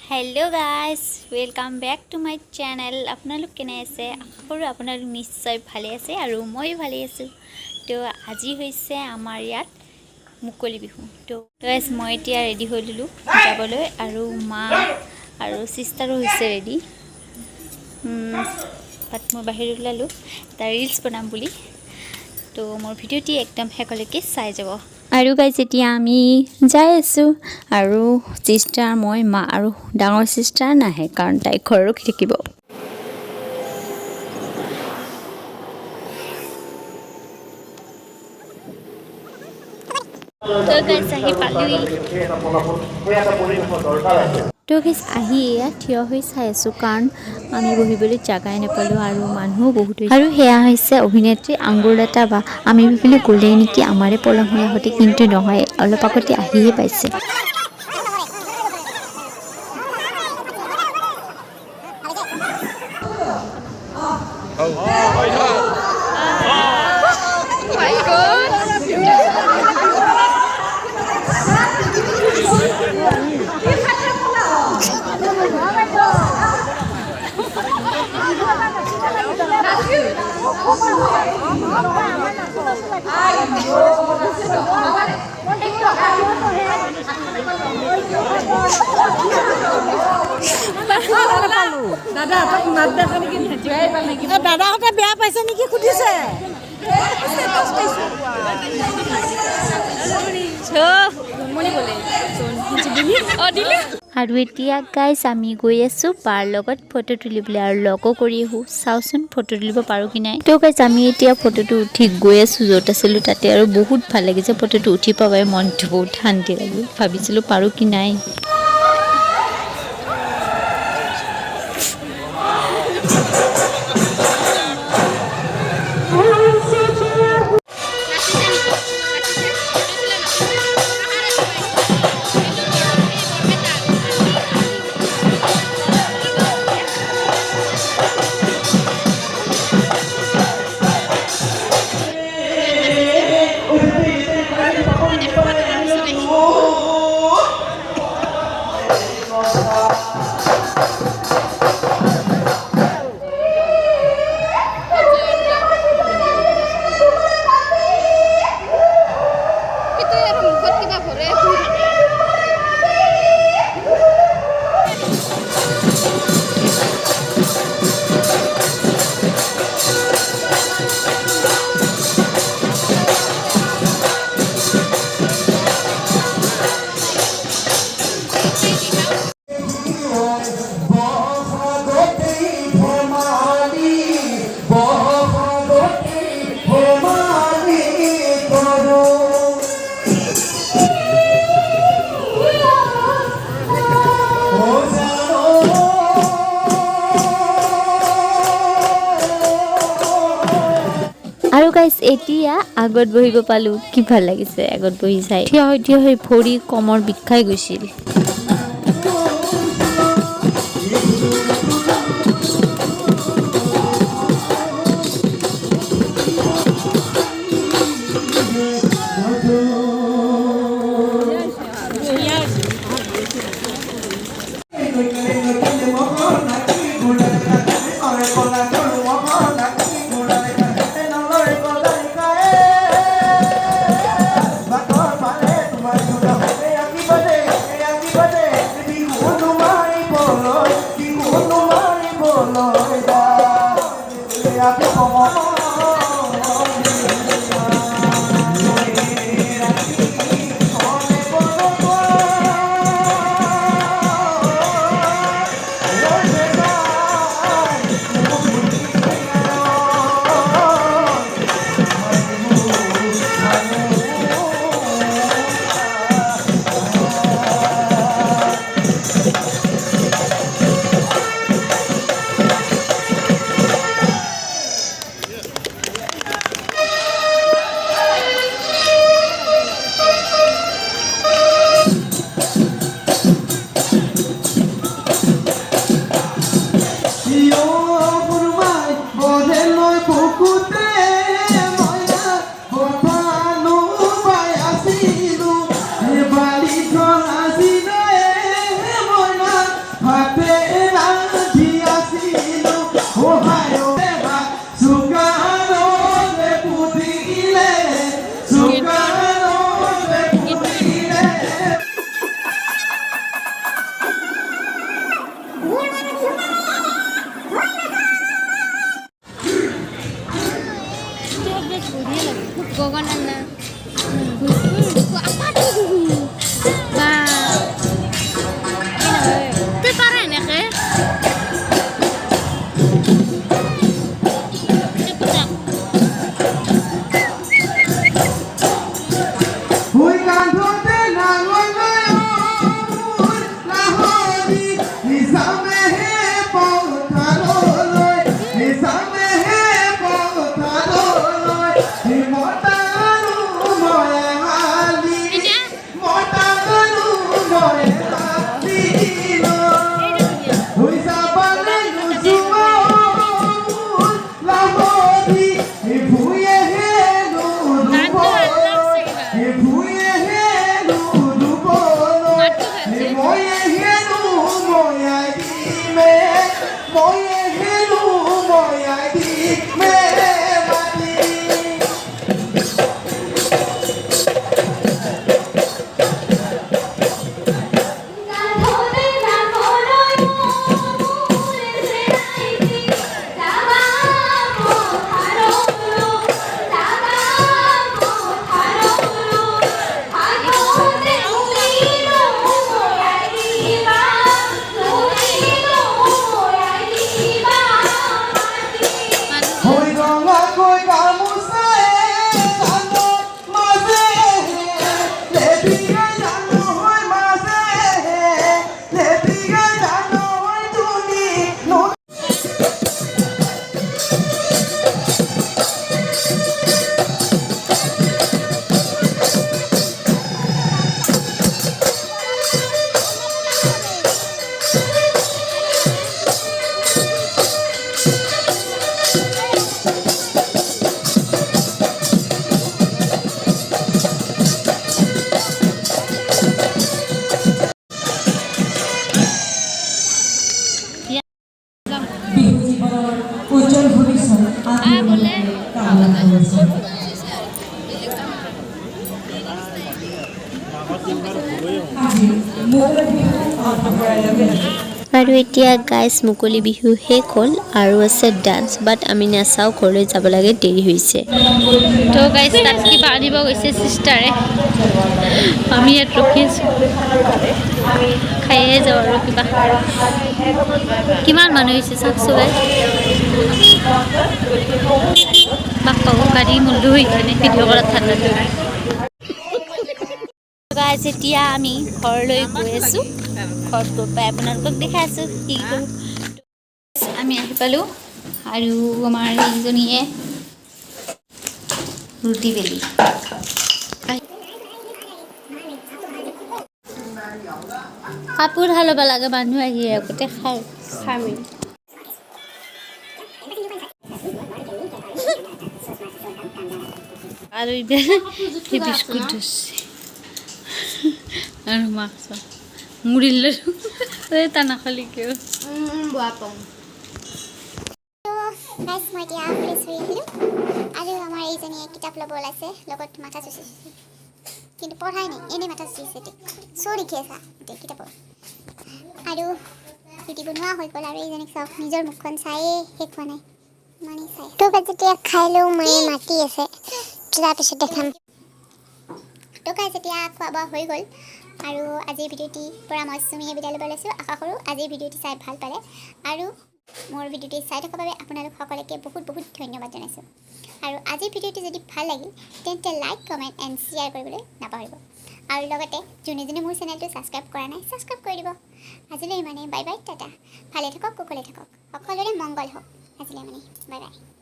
Hello guys welcome back to my channel আপোনালোক কেনে আছে আশা কৰো আপোনালোক নিশ্চয় ভালে আছে আৰু মই ভালে আছো তো আজি হৈছে আমাৰ ইয়াত মুকলি বিহু তো গাইস মই এতিয়া ৰেডি হৈ লিলো যাবলৈ আৰু মা আৰু সিস্টাৰো হৈছে ৰেডি বাট মই বাহিৰ ওলালো তা ৰিলস বনাম বুলি তো মোৰ ভিডিওটি একদম হেকলৈকে চাই যাব আৰু গাইস এতিয়া আমি যাই আছো আৰু সিস্টাৰ মই মা আৰু ডাঙৰ সিস্টাৰ নাহে কাৰণ তাই ঘৰ ৰখি থাকিব তো গাইস আহি পালি তো গাইস আহি থিয় হৈ চাই আছো কাৰণ আমি বহিবলৈ জাগাই নাপালো আৰু মানুহ বহুত আৰু হেয়া হৈছে অভিনেত্ৰী আঙ্গুৰলতা বা আমি ভাবিলো গলে নেকি আমাৰে পলম হৈ হতে কিন্তু নহয় অলপ আগতে আহিয়ে পাইছে দাদাহঁতে বেয়া পাইছে নেকি সুধিছে আৰু এতিয়া গাইস আমি গৈ আছো পাৰ লগত ফটো তুলিবলৈ আৰু লগো কৰি আহো চাওচোন ফটো তুলিব পাৰো কি নাই তো গাইস আমি এতিয়া ফটোটো উঠি গৈ আছো য'ত আছিলো তাতে আৰু বহুত ভাল লাগিছে ফটোটো উঠি পাবাই মনটো বহুত শান্তি লাগিল ভাবিছিলো পাৰো কি নাই আৰু গাইস এতিয়া আগত বহিব পালো কি ভাল লাগিছে আগত বহি চাই থিয় হৈ ভৰি কমৰ বিখাই গৈছিল ময়ে হেৰু ময়াই দি মেৰে মাটি হৈ ৰঙাকৈ গামোচায়ে জানৰ মাজেহে লেপিগাই জানো হৈ মাজেহে লেপিগাই জানো হৈ তুলি বিহু জীৱনৰ উজ্জ্বল ভৱিষ্যত আপোনালোকে কামনা কৰিছোঁ। আজি মুকলি বিহু আৰম্ভ কৰাৰ লগে লগে আৰু এতিয়া গাইজ মুকলি বিহু শেষ হ'ল আৰু আছে ডান্স বাট আমি নাচাওঁ ঘৰলৈ যাব লাগে দেৰি হৈছে তো গাইজ তাত কিবা আনিব গৈছে চিষ্টাৰে আমি ইয়াত ৰখি আছোঁ খায়ে যাওঁ আৰু কিবা কিমান মানুহ হৈছে চাওকচোন গাইজ বাপ্পা গাড়ী মূল্য হৈ কিনে ভিডিঅ' কৰাত ঠাণ্ডাত গাইজ এতিয়া আমি ঘৰলৈ গৈ আছোঁ ঘৰত গৈ পাই আপোনালোকক দেখাই আছোঁ কি কৰোঁ আমি আহি পালোঁ আৰু আমাৰ এইজনীয়ে ৰুটি বেলি কাপোৰ হালব লাগে মানুহ আহি আগতে খাই খামি আৰু এতিয়া সেই বিস্কুট ধৰছে আৰু মাছ মুড়িৰ লাড়ু তা নাখালি কিয় গাইজ মই এতিয়া ফ্ৰেছ হৈ আহিলোঁ আৰু আমাৰ এইজনীয়ে কিতাপ ল'ব ওলাইছে লগত মাথা চুচি কিন্তু পঢ়াই নাই এনেই মাথা চুচিছে চোৰ লিখি আছা এতিয়া কিতাপৰ আৰু ৰুটি বনোৱা হৈ গ'ল আৰু এইজনীক চাওক নিজৰ মুখখন চায়ে শেষ হোৱা নাই মানে চাই তোক যেতিয়া খাই লওঁ মায়ে মাতি আছে তাৰপিছত দেখাম টকা যেতিয়া খোৱা বোৱা হৈ গ'ল আৰু আজিৰ ভিডিঅ'টিৰ পৰা মই চুমিয়ে বিদায় ল'ব লৈছোঁ আশা কৰোঁ আজিৰ ভিডিঅ'টি চাই ভাল পালে আৰু মোৰ ভিডিঅ'টি চাই থকাৰ বাবে আপোনালোক সকলোকে বহুত বহুত ধন্যবাদ জনাইছোঁ আৰু আজিৰ ভিডিঅ'টি যদি ভাল লাগিল তেন্তে লাইক কমেণ্ট এণ্ড শ্বেয়াৰ কৰিবলৈ নাপাহৰিব আৰু লগতে যোনে যোনে মোৰ চেনেলটো ছাবস্ক্ৰাইব কৰা নাই ছাবস্ক্ৰাইব কৰি দিব আজিলৈ মানে বাই বাই টাটা ভালে থাকক কুশলে থাকক সকলোৰে মংগল হওক আজিলৈ মানে বাই বাই